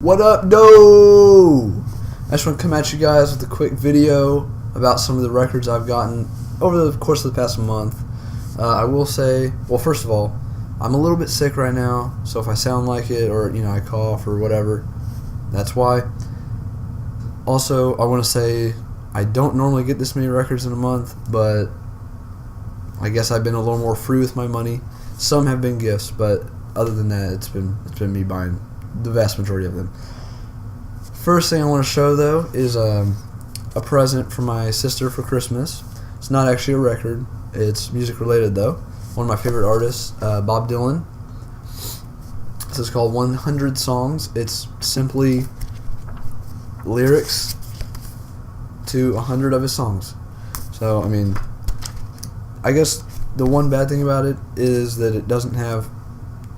What up, no? I just want to come at you guys with a quick video about some of the records I've gotten over the course of the past month. I will say, well, first of all, I'm a little bit sick right now, so if I sound like it or, I cough or whatever, that's why. Also, I want to say I don't normally get this many records in a month, but I guess I've been a little more free with my money. Some have been gifts, but other than that, it's been me buying the vast majority of them. First thing I want to show, though, is a present for my sister for Christmas. It's not actually a record. It's music related, though. One of my favorite artists, Bob Dylan. This is called 100 Songs. It's simply lyrics to 100 of his songs. So, I guess the one bad thing about it is that it doesn't have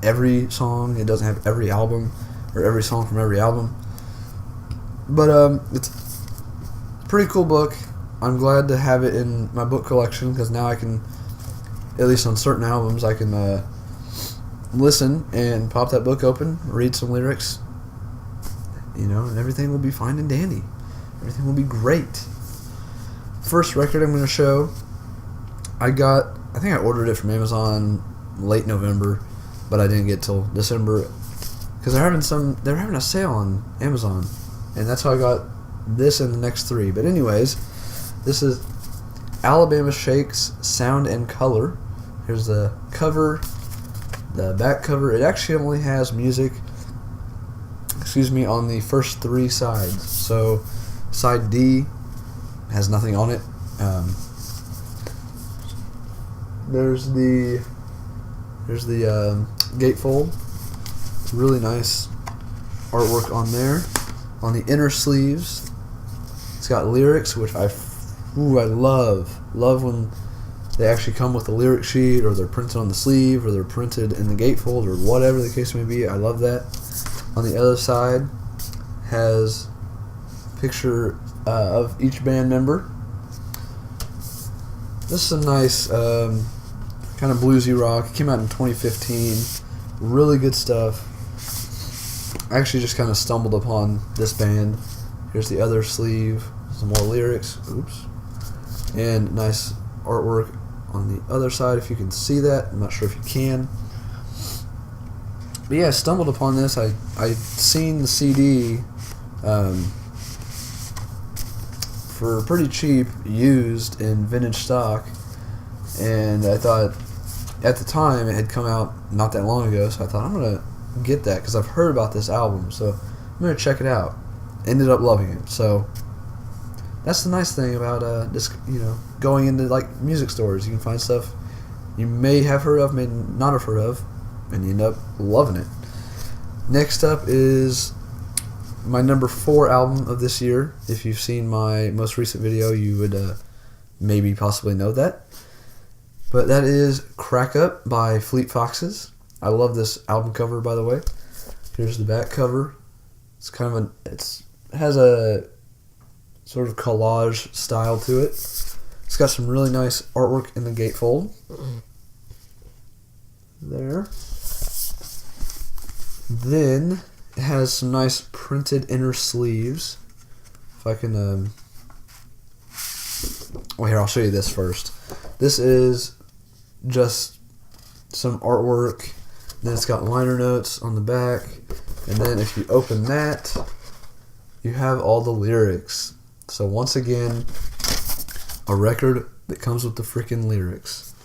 every song. It doesn't have every album or every song from every album. But it's a pretty cool book. I'm glad to have it in my book collection because now I can, at least on certain albums, I can listen and pop that book open, read some lyrics, and everything will be fine and dandy. Everything will be great. First record I'm going to show, I think I ordered it from Amazon late November, but I didn't get till December because they're having a sale on Amazon, and that's how I got this and the next three. But anyways, this is Alabama Shakes Sound and Color. Here's the cover, the back cover. It actually only has music, on the first three sides. So side D has nothing on it. There's the gatefold. Really nice artwork on there. On the inner sleeves, it's got lyrics, which I love when they actually come with a lyric sheet, or they're printed on the sleeve, or they're printed in the gatefold, or whatever the case may be. I love that. On the other side has a picture of each band member. This is a nice kind of bluesy rock. It came out in 2015. Really good stuff. I actually just kind of stumbled upon this band. Here's the other sleeve. Some more lyrics. Oops. And nice artwork on the other side, if you can see that. I'm not sure if you can. But yeah, I stumbled upon this. I'd seen the CD for pretty cheap, used in vintage stock. And I thought, at the time, it had come out not that long ago, so I thought, I'm going to get that because I've heard about this album, so I'm going to check it out. Ended up loving it. So that's the nice thing about going into music stores. You can find stuff you may have heard of, may not have heard of, and you end up loving it. Next up is my number 4 album of this year. If you've seen my most recent video, you would maybe possibly know that. But that is Crack Up by Fleet Foxes. I love this album cover, by the way. Here's the back cover. It's it has a sort of collage style to it. It's got some really nice artwork in the gatefold. There. Then it has some nice printed inner sleeves. If I can, well, here, I'll show you this first. This is just some artwork. Then it's got liner notes on the back. And then if you open that, you have all the lyrics. So once again, a record that comes with the freaking lyrics.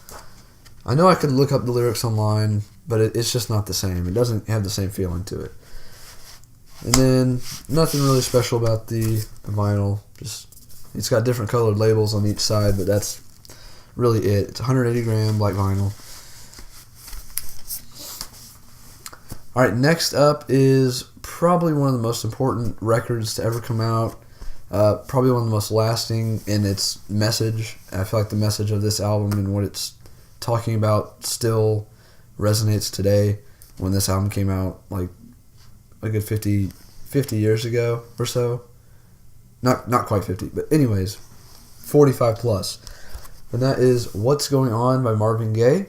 I know I could look up the lyrics online, but it's just not the same. It doesn't have the same feeling to it. And then nothing really special about the vinyl. Just it's got different colored labels on each side, but that's really it. It's 180 gram black vinyl. Alright, next up is probably one of the most important records to ever come out. Probably one of the most lasting in its message. I feel like the message of this album and what it's talking about still resonates today. When this album came out, like a good 50 years ago or so. Not quite 50, but anyways, 45 plus. And that is What's Going On by Marvin Gaye.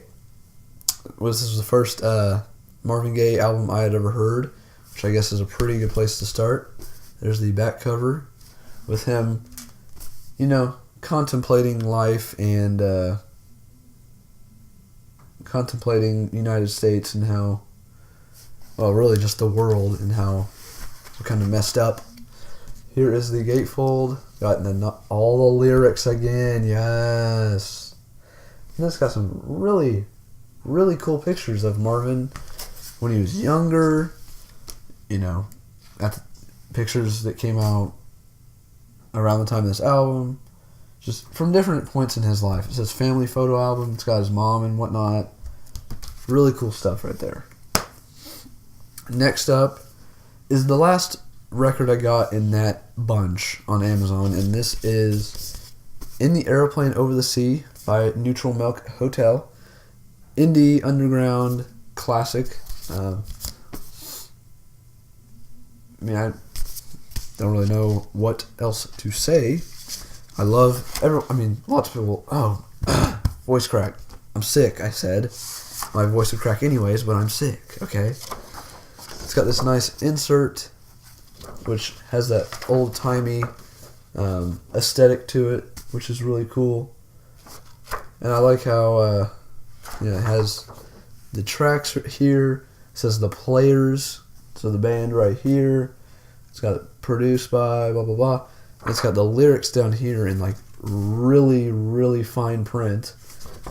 This was the first Marvin Gaye album I had ever heard, which I guess is a pretty good place to start. There's the back cover with him, contemplating life and contemplating the United States and how, well, really just the world and how we're kind of messed up. Here is the gatefold. Got all the lyrics again. Yes. And it's got some really, really cool pictures of Marvin when he was younger. Pictures that came out around the time of this album. Just from different points in his life. It says family photo album. It's got his mom and whatnot. Really cool stuff right there. Next up is the last record I got in that bunch on Amazon, and this is In the Airplane Over the Sea by Neutral Milk Hotel. Indie underground classic. I don't really know what else to say. Lots of people, voice crack. I'm sick, I said. My voice would crack anyways, but I'm sick, okay? It's got this nice insert, which has that old-timey aesthetic to it, which is really cool. And I like how it has the tracks here. It says the players, so the band right here. It's got it produced by blah, blah, blah. It's got the lyrics down here in really, really fine print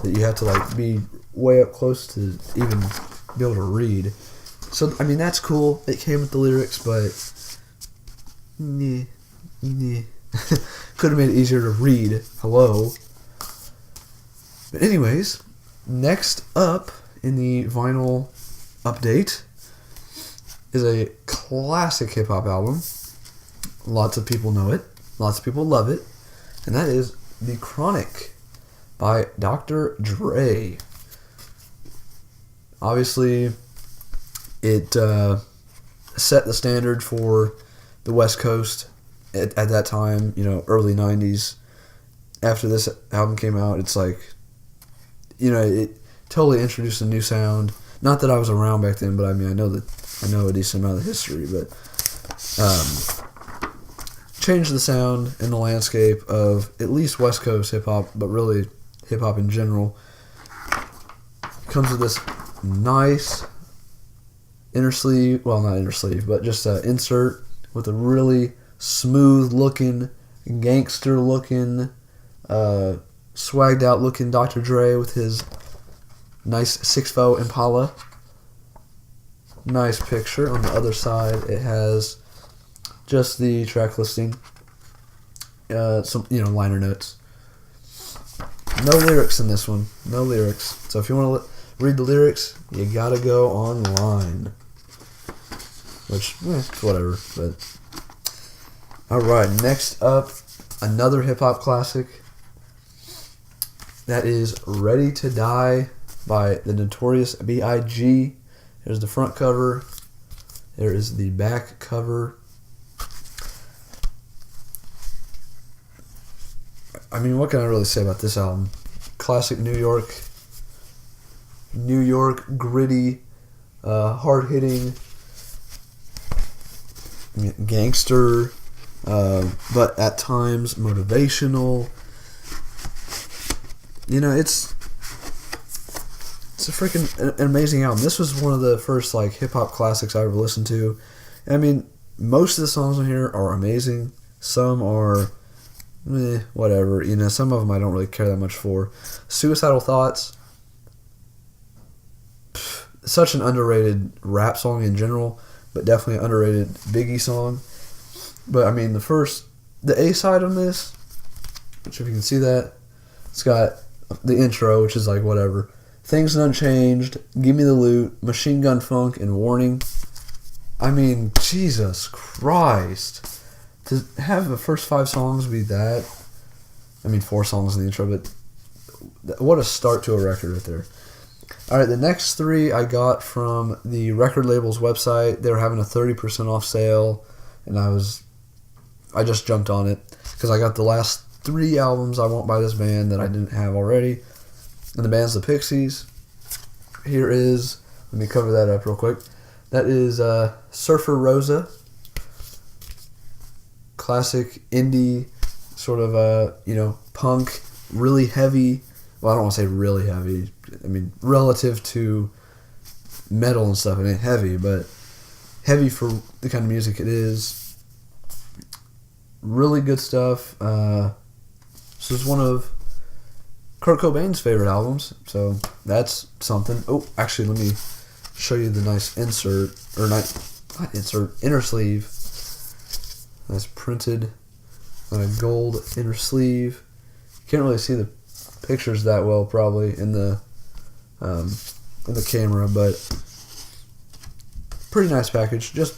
that you have to be way up close to even be able to read. So, that's cool. It came with the lyrics, but could have made it easier to read. Hello. But anyways, next up in the vinyl update is a classic hip-hop album. Lots of people know it. Lots of people love it. And that is The Chronic by Dr. Dre. Obviously, it set the standard for the West Coast at that time, early 90s. After this album came out, it's it totally introduced a new sound. Not that I was around back then, but I know a decent amount of history, but changed the sound and the landscape of at least West Coast hip-hop, but really hip-hop in general. Comes with this nice inner sleeve, well, not inner sleeve, but just an insert with a really smooth-looking, gangster-looking, swagged-out-looking Dr. Dre with his nice 6.4 Impala. Nice picture. On the other side, it has just the track listing, some liner notes. No lyrics in this one. No lyrics. So if you want to read the lyrics, you gotta go online. Which, whatever. But all right, next up, another hip hop classic. That is "Ready to Die" by the Notorious B.I.G. There's the front cover. There is the back cover. What can I really say about this album? Classic New York, gritty, hard-hitting, gangster, but at times motivational. It's a freaking an amazing album. This was one of the first hip-hop classics I ever listened to. Most of the songs on here are amazing. Some are whatever. Some of them I don't really care that much for. Suicidal Thoughts, such an underrated rap song in general, but definitely an underrated Biggie song. But the A side on this, which if you can see that, it's got the intro, which is whatever. Things Unchanged, Give Me the Loot, Machine Gun Funk, and Warning. Jesus Christ. To have the first 5 songs be that, 4 songs in the intro, but what a start to a record right there. Alright, the next 3 I got from the record label's website. They were having a 30% off sale, and I just jumped on it, because I got the last 3 albums I want by this band that I didn't have already. And the band's the Pixies. Let me cover that up real quick. That is Surfer Rosa. Classic indie, sort of, punk, really heavy. Well, I don't want to say really heavy. I mean, relative to metal and stuff, it ain't heavy, but heavy for the kind of music it is. Really good stuff. This is one of Kurt Cobain's favorite albums, so that's something. Oh, actually, let me show you the nice insert, or not insert, inner sleeve. Nice printed gold inner sleeve. Can't really see the pictures that well probably in the camera, but pretty nice package. Just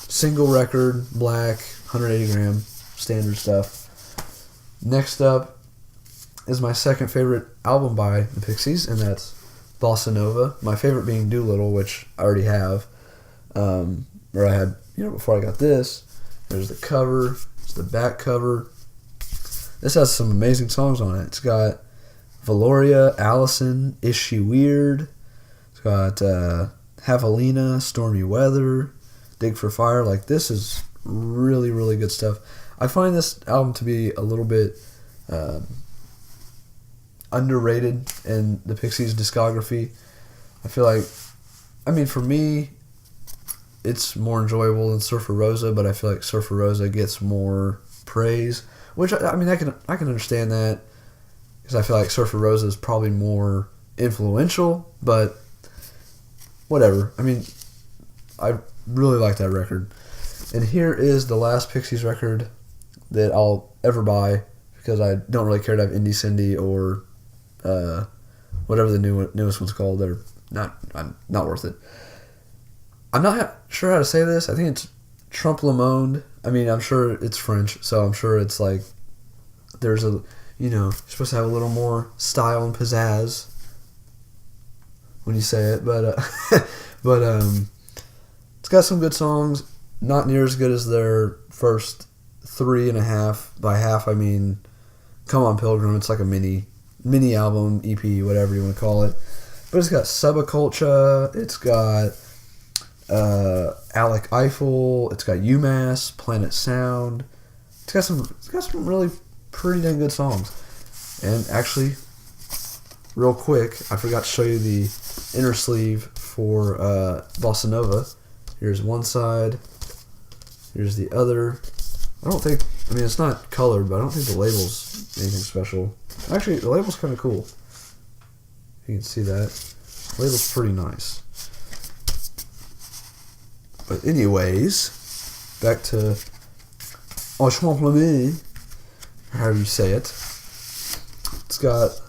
single record, black, 180 gram, standard stuff. Next up is my second favorite album by the Pixies, and that's Bossa Nova. My favorite being Doolittle, which I already have, or I had before I got this. There's the cover, it's the back cover. This has some amazing songs on it. It's got Valoria, Allison, Is She Weird? It's got Javelina, Stormy Weather, Dig for Fire. Like, this is really, really good stuff. I find this album to be a little bit underrated in the Pixies discography. I feel like, for me, it's more enjoyable than Surfer Rosa, but I feel like Surfer Rosa gets more praise, which I can understand that, because I feel like Surfer Rosa is probably more influential, but whatever. I really like that record. And here is the last Pixies record that I'll ever buy, because I don't really care to have Indie Cindy or whatever the newest one's called. They're not worth it. I'm not sure how to say this. I think it's Trompe le Monde. I'm sure it's French, so I'm sure it's like there's you're supposed to have a little more style and pizzazz when you say it, but it's got some good songs. Not near as good as their first 3.5. By half, I mean Come On Pilgrim. It's like a mini album, EP, whatever you want to call it. But it's got Subculture. It's got Alec Eiffel. It's got UMass, Planet Sound. It's got some really pretty dang good songs. And actually, real quick, I forgot to show you the inner sleeve for Bossa Nova. Here's one side. Here's the other. It's not colored, but I don't think the label's anything special. Actually, the label's kind of cool. You can see that. The label's pretty nice. But anyways, back to Enchantment, however you say it. It's got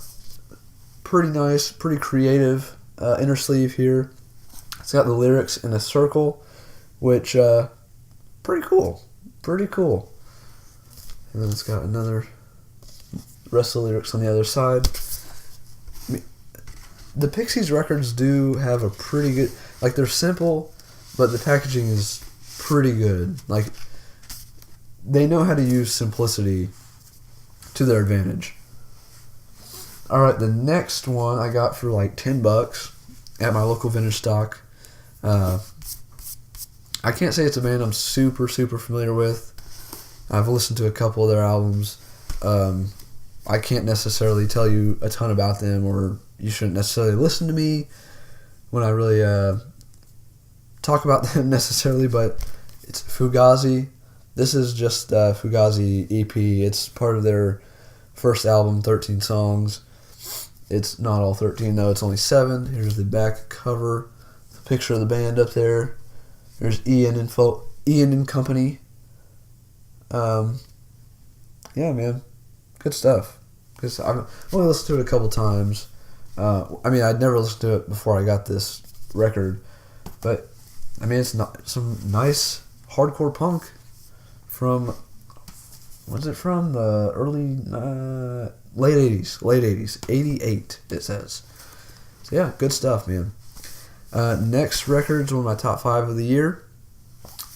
pretty nice, pretty creative inner sleeve here. It's got the lyrics in a circle, which pretty cool. And then it's got another rest of the lyrics on the other side. The Pixies records do have a pretty good, they're simple, but the packaging is pretty good. They know how to use simplicity to their advantage. Alright, the next one I got for $10 at my local vintage stock. I can't say it's a band I'm super, super familiar with. I've listened to a couple of their albums. I can't necessarily tell you a ton about them, or you shouldn't necessarily listen to me when I really talk about them necessarily, but it's Fugazi. This is just Fugazi EP. It's part of their first album, 13 songs. It's not all 13 though, it's only 7. Here's the back cover, the picture of the band up there. There's Ian and Company. Yeah, man, good stuff. Because I've only listened to it a couple times. I'd never listened to it before I got this record, but it's not some nice hardcore punk from, when's it from? The early late 80s, 88 it says. So yeah, good stuff, man. Next record's one of my top 5 of the year.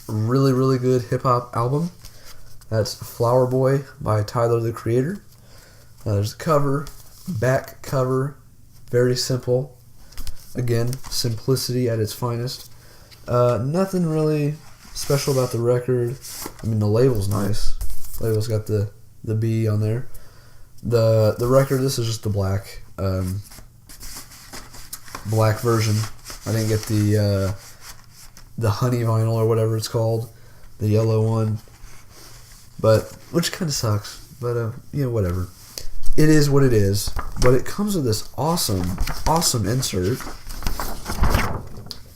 Really, really good hip hop album. That's Flower Boy by Tyler the Creator. There's the cover, back cover, very simple. Again, simplicity at its finest. Nothing really special about the record. I mean, the label's nice. The label's got the B on there. The record, this is just the black version. I didn't get the honey vinyl or whatever it's called, the yellow one, but which kind of sucks. But whatever. It is what it is. But it comes with this awesome insert.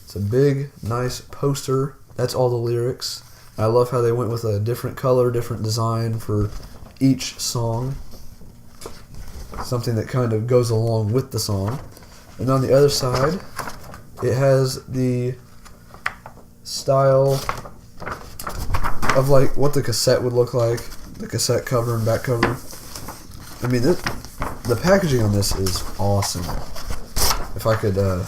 It's a big, nice poster. That's all the lyrics. I love how they went with a different color, different design for each song. Something that kind of goes along with the song. And on the other side, it has the style of like what the cassette would look like, the cassette cover and back cover. I mean, the packaging on this is awesome. If I could, am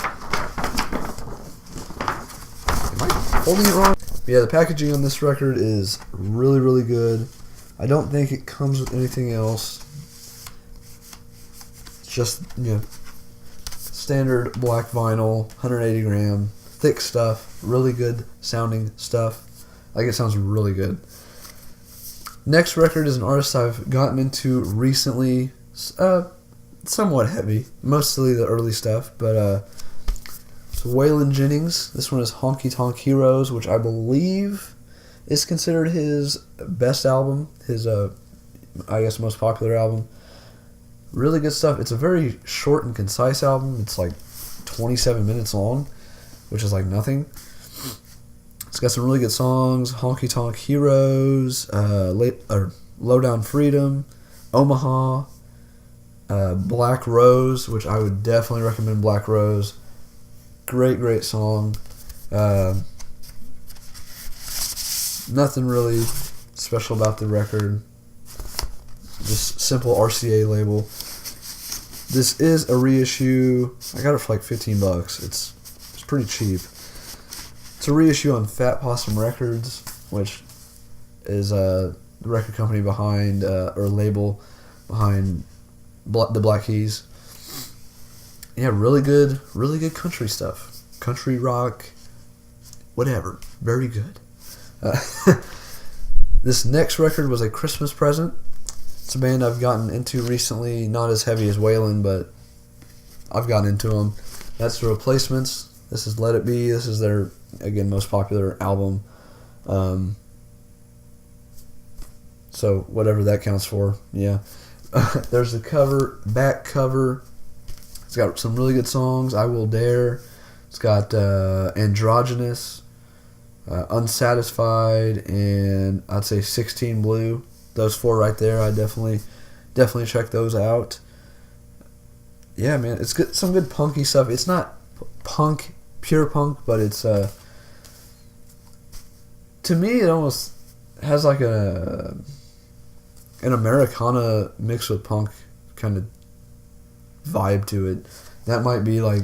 I holding it wrong? Yeah, the packaging on this record is really, really good. I don't think it comes with anything else. It's just, standard black vinyl, 180 gram, thick stuff, really good sounding stuff. Like, it sounds really good. Next record is an artist I've gotten into recently, somewhat heavy, mostly the early stuff, but it's Waylon Jennings. This one is Honky Tonk Heroes, which I believe is considered his best album, his, I guess, most popular album. Really good stuff. It's a very short and concise album. It's like 27 minutes long, which is like nothing. It's got some really good songs. Honky Tonk Heroes, Low Down Freedom, Omaha, Black Rose, which I would definitely recommend Black Rose. Great song. Nothing really special about the record. Just simple RCA label. This is a reissue. I got it for like $15. It's pretty cheap. It's a reissue on Fat Possum Records, which is the record company behind, or label behind the Black Keys. Yeah, really good country stuff. Country rock, whatever. Very good. This next record was a Christmas present. It's a band I've gotten into recently, not as heavy as Waylon, but I've gotten into them. That's The Replacements. This is Let It Be. This is their, again, most popular album. So whatever that counts for, yeah. There's the cover, back cover. It's got some really good songs. I Will Dare. It's got Androgynous, Unsatisfied, and I'd say 16 Blue. Those four right there, I definitely check those out. Yeah, man, it's good. Some good punky stuff. It's not punk, pure punk, but it's to me it almost has like an Americana mixed with punk kind of vibe to it. That might be like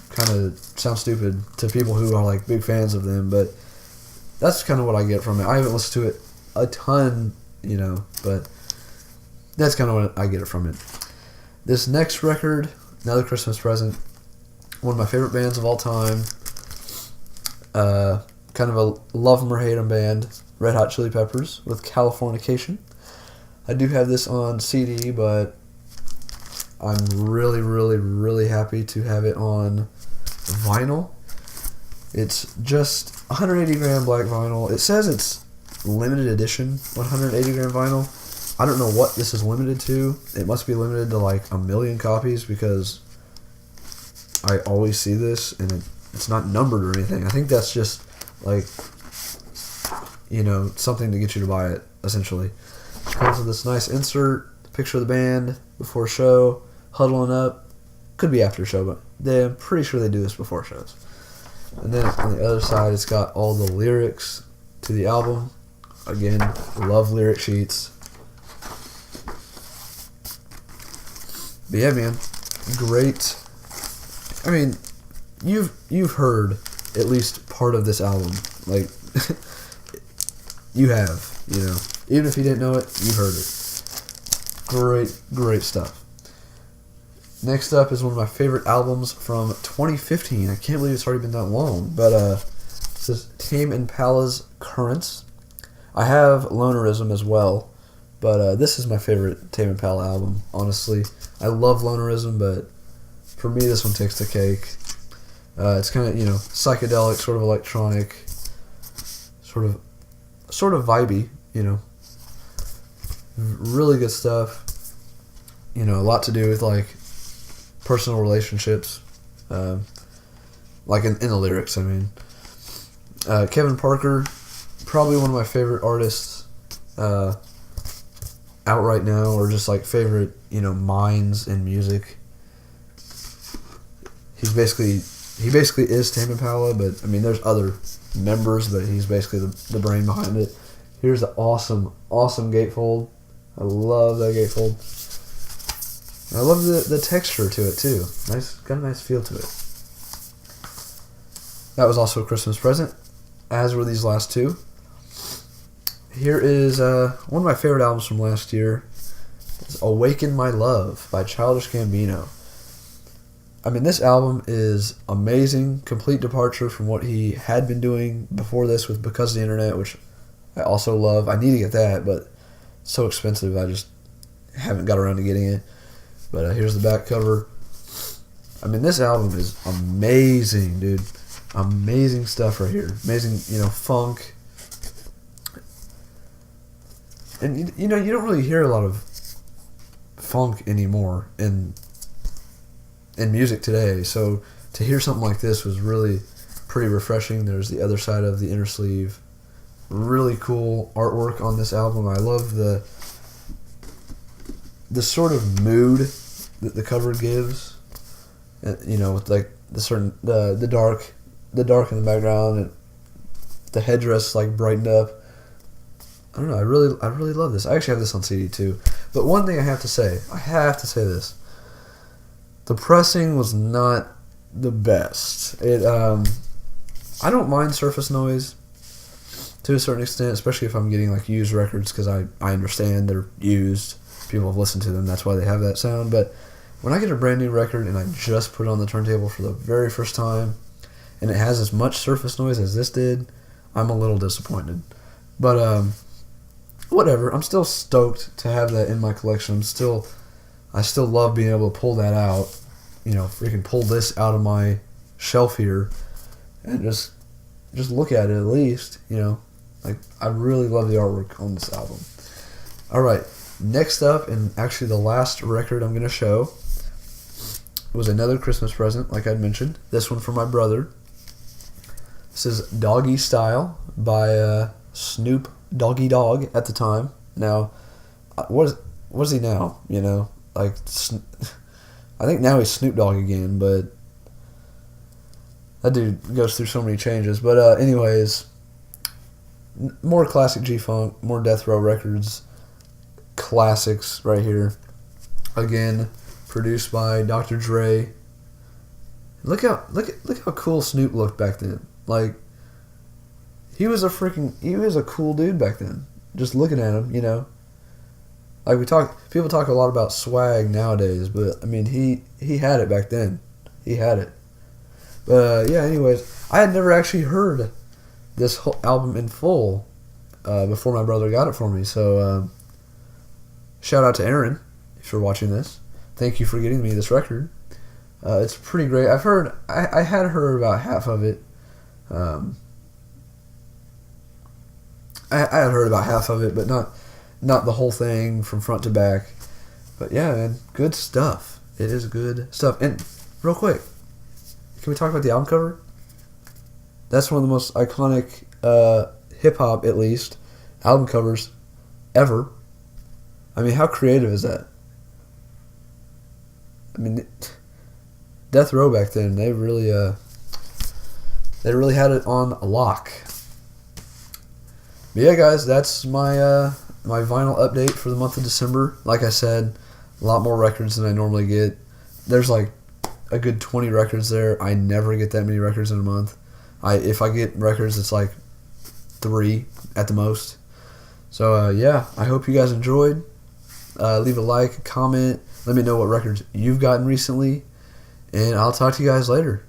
kind of sound stupid to people who are like big fans of them, but that's kind of what I get from it. I haven't listened to it a ton, but that's kind of what I get it from it. This next record, another Christmas present, one of my favorite bands of all time, kind of a love 'em or hate 'em band, Red Hot Chili Peppers with Californication. I do have this on CD, but I'm really happy to have it on vinyl. It's just 180 gram black vinyl. It says it's limited edition 180 gram vinyl. I don't know what this is limited to. It must be limited to like 1 million copies because I always see this and it's not numbered or anything. I think that's just like, something to get you to buy it, essentially. It comes with this nice insert, picture of the band before show, huddling up. Could be after show, but I'm pretty sure they do this before shows. And then on the other side, it's got all the lyrics to the album. Again, love lyric sheets. But yeah, man, great. I mean, you've heard at least part of this album. Like, you have, Even if you didn't know it, you heard it. Great stuff. Next up is one of my favorite albums from 2015. I can't believe it's already been that long. But this is Tame Impala's Currents. I have Lonerism as well, but this is my favorite Tame Impala album, honestly. I love Lonerism, but for me this one takes the cake. It's kind of, psychedelic, sort of electronic, sort of vibey, Really good stuff. A lot to do with, like, personal relationships, like in the lyrics, I mean. Kevin Parker, probably one of my favorite artists out right now, or just like favorite, minds in music. He basically is Tame Impala, but I mean there's other members, but he's basically the brain behind it. Here's the awesome gatefold. I love that gatefold. I love the texture to it too. Got a nice feel to it. That was also a Christmas present, as were these last two. Here is one of my favorite albums from last year. It's Awaken My Love by Childish Gambino. I mean, this album is amazing, complete departure from what he had been doing before this with Because of the Internet, which I also love. I need to get that, but it's so expensive, I just haven't got around to getting it. But here's the back cover. I mean, this album is amazing, dude. Amazing stuff right here. Amazing, funk. And, you don't really hear a lot of funk anymore in music today. So to hear something like this was really pretty refreshing. There's the other side of the inner sleeve. Really cool artwork on this album. I love the sort of mood that the cover gives. With like the dark in the background, and the headdress like brightened up. I don't know. I really love this. I actually have this on CD too. But one thing I have to say this. The pressing was not the best. I don't mind surface noise to a certain extent, especially if I'm getting like used records, because I understand they're used. People have listened to them. That's why they have that sound. But when I get a brand new record and I just put it on the turntable for the very first time, and it has as much surface noise as this did, I'm a little disappointed. But whatever. I'm still stoked to have that in my collection. I still love being able to pull that out. Freaking pull this out of my shelf here and just look at it at least. Like, I really love the artwork on this album. All right. Next up, and actually the last record I'm going to show, was another Christmas present, like I'd mentioned. This one from my brother. This is Doggy Style by Snoop Doggy Dogg at the time. Now, what is he now? Like, I think now he's Snoop Dogg again, but that dude goes through so many changes. But anyways, more classic G-Funk, more Death Row Records. Classics right here. Again, produced by Dr. Dre. Look how cool Snoop looked back then. Like, he was a cool dude back then. Just looking at him, Like, people talk a lot about swag nowadays, but I mean, he had it back then. He had it. But yeah, anyways, I had never actually heard this whole album in full before my brother got it for me. So shout out to Aaron if you're watching this. Thank you for getting me this record. It's pretty great. I had heard about half of it. I had heard about half of it, but not the whole thing from front to back. But yeah, man, good stuff. It is good stuff. And real quick, can we talk about the album cover? That's one of the most iconic hip-hop, at least, album covers ever. I mean, how creative is that? I mean, Death Row back then, they really had it on lock. But yeah, guys, that's my my vinyl update for the month of December. Like I said, a lot more records than I normally get. There's like a good 20 records there. I never get that many records in a month. If I get records, it's like 3 at the most. So yeah, I hope you guys enjoyed. leave a like, a comment. Let me know what records you've gotten recently. And I'll talk to you guys later.